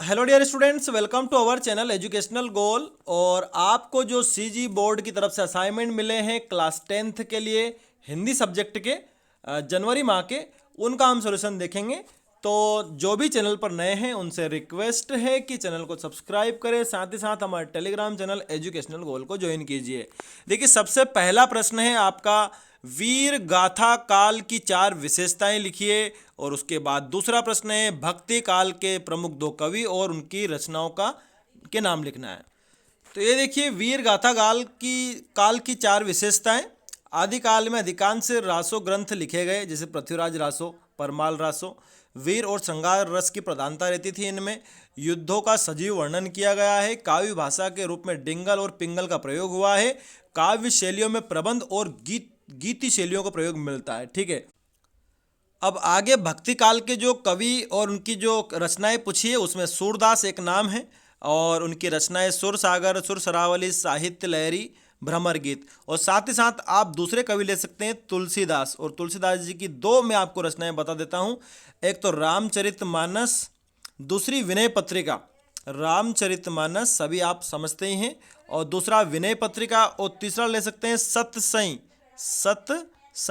Hello dear students, welcome to our channel educational goal. और आपको जो सीजी बोर्ड की तरफ से असाइनमेंट मिले हैं क्लास 10th के लिए हिंदी सब्जेक्ट के जनवरी माह के, उनका हम सॉल्यूशन देखेंगे। तो जो भी चैनल पर नए हैं उनसे रिक्वेस्ट है कि चैनल को सब्सक्राइब करें, साथ ही साथ हमारे टेलीग्राम चैनल एजुकेशनल गोल को ज्वाइन कीजिए। देखिए, सबसे पहला प्रश्न है आपका, वीर गाथा काल की 4 विशेषताएं लिखिए। और उसके बाद दूसरा प्रश्न है, भक्ति काल के प्रमुख 2 कवि और उनकी रचनाओं के नाम लिखना है। तो ये देखिए, वीर गाथा काल की 4 विशेषताएं। आदिकाल में अधिकांश रासो ग्रंथ लिखे गए, जैसे पृथ्वीराज रासो, परमाल रासो। वीर और श्रृंगार रस की प्रधानता रहती थी इनमें। युद्धों का सजीव वर्णन किया गया है। काव्य भाषा के रूप में डिंगल और पिंगल का प्रयोग हुआ है। काव्य शैलियों में प्रबंध और गीति शैलियों का प्रयोग मिलता है। ठीक है, अब आगे भक्ति काल के जो कवि और उनकी जो रचनाएं पूछी है, उसमें सूरदास एक नाम है और उनकी रचनाएं सुर सागर, सुर सरावली, साहित्य लहरी, भ्रमर गीत। और साथ ही साथ आप दूसरे कवि ले सकते हैं तुलसीदास, और तुलसीदास जी की 2 मैं आपको रचनाएं बता देता हूं। एक तो रामचरितमानस, दूसरी विनय पत्रिका। रामचरितमानस सभी आप समझते ही हैं, और दूसरा विनय पत्रिका, और तीसरा ले सकते हैं सत्सई।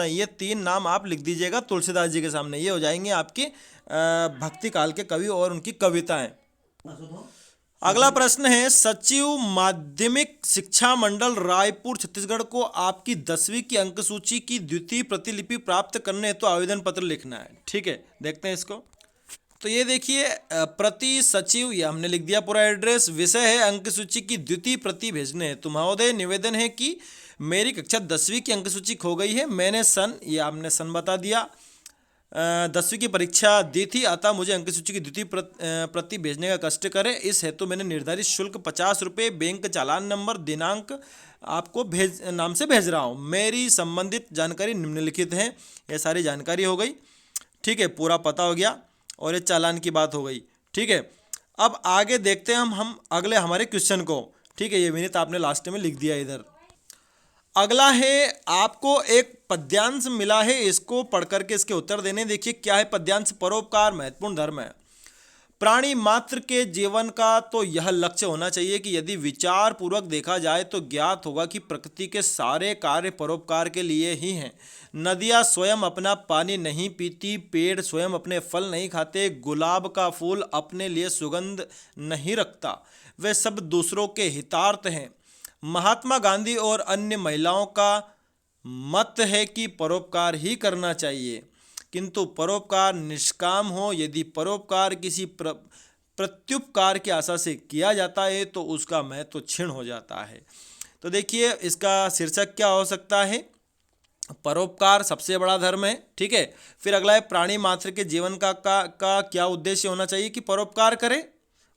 ये 3 नाम आप लिख दीजिएगा तुलसीदास जी के सामने। ये हो जाएंगे आपके भक्ति काल के कवि और उनकी कविताएं। अगला प्रश्न है, सचिव माध्यमिक शिक्षा मंडल रायपुर छत्तीसगढ़ को आपकी 10वीं की अंक सूची की द्वितीय प्रतिलिपि प्राप्त करने हेतु आवेदन पत्र लिखना है। ठीक है, देखते हैं इसको। तो ये देखिए, प्रति सचिव, ये हमने लिख दिया पूरा एड्रेस। विषय है अंक सूची की द्वितीय प्रति भेजने हेतु। महोदय, निवेदन है कि मेरी कक्षा 10वीं की अंक सूची खो गई है। मैंने ये आपने सन बता दिया, 10वीं की परीक्षा दी थी, अतः मुझे अंक सूची की द्वितीय प्रति भेजने का कष्ट करें। इस हेतु मैंने निर्धारित शुल्क 50 रुपये, बैंक चालान नंबर, दिनांक आपको नाम से भेज रहा हूँ। मेरी संबंधित जानकारी निम्नलिखित है। ये सारी जानकारी हो गई। ठीक है, पूरा पता हो गया और ये चालान की बात हो गई। ठीक है, अब आगे देखते हैं हम अगले हमारे क्वेश्चन को। ठीक है, ये विनीत आपने लास्ट में लिख दिया इधर। अगला है, आपको एक पद्यांश मिला है, इसको पढ़ करके इसके उत्तर देने। देखिए क्या है पद्यांश, परोपकार महत्वपूर्ण धर्म है। प्राणी मात्र के जीवन का तो यह लक्ष्य होना चाहिए कि यदि विचार पूर्वक देखा जाए तो ज्ञात होगा कि प्रकृति के सारे कार्य परोपकार के लिए ही हैं। नदियाँ स्वयं अपना पानी नहीं पीती, पेड़ स्वयं अपने फल नहीं खाते, गुलाब का फूल अपने लिए सुगंध नहीं रखता, वे सब दूसरों के हितार्थ हैं। महात्मा गांधी और अन्य महिलाओं का मत है कि परोपकार ही करना चाहिए, किंतु परोपकार निष्काम हो। यदि परोपकार किसी प्रत्युपकार की आशा से किया जाता है तो उसका महत्व क्षीण हो जाता है। तो देखिए, इसका शीर्षक क्या हो सकता है, परोपकार सबसे बड़ा धर्म है। ठीक है, फिर अगला है, प्राणी मात्र के जीवन का क्या उद्देश्य होना चाहिए कि परोपकार करे।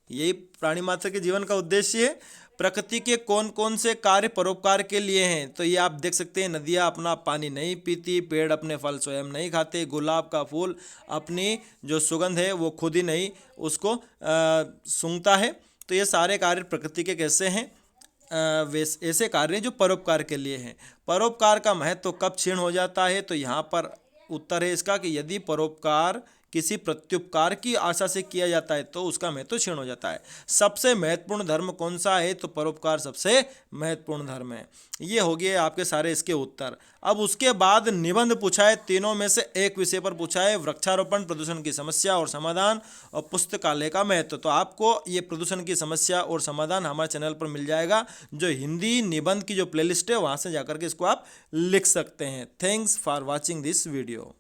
यही प्राणी मात्र के जीवन का उद्देश्य है। प्रकृति के कौन कौन से कार्य परोपकार के लिए हैं, तो ये आप देख सकते हैं, नदियाँ अपना पानी नहीं पीती, पेड़ अपने फल स्वयं नहीं खाते, गुलाब का फूल अपनी जो सुगंध है वो खुद ही नहीं उसको सूंघता है। तो ये सारे कार्य प्रकृति के कैसे हैं, ऐसे कार्य जो परोपकार के लिए हैं। परोपकार का महत्व कब क्षीण हो जाता है, तो यहाँ पर उत्तर है इसका कि यदि परोपकार किसी प्रत्युपकार की आशा से किया जाता है तो उसका महत्व क्षीण हो जाता है। सबसे महत्वपूर्ण धर्म कौन सा है, तो परोपकार सबसे महत्वपूर्ण धर्म है। ये हो गए आपके सारे इसके उत्तर। अब उसके बाद निबंध पूछा है, तीनों में से एक विषय पर पूछा है, वृक्षारोपण, प्रदूषण की समस्या और समाधान, और पुस्तकालय का महत्व। तो आपको ये प्रदूषण की समस्या और समाधान हमारे चैनल पर मिल जाएगा, जो हिंदी निबंध की जो प्लेलिस्ट है वहाँ से जाकर के इसको आप लिख सकते हैं। Thanks for watching this video.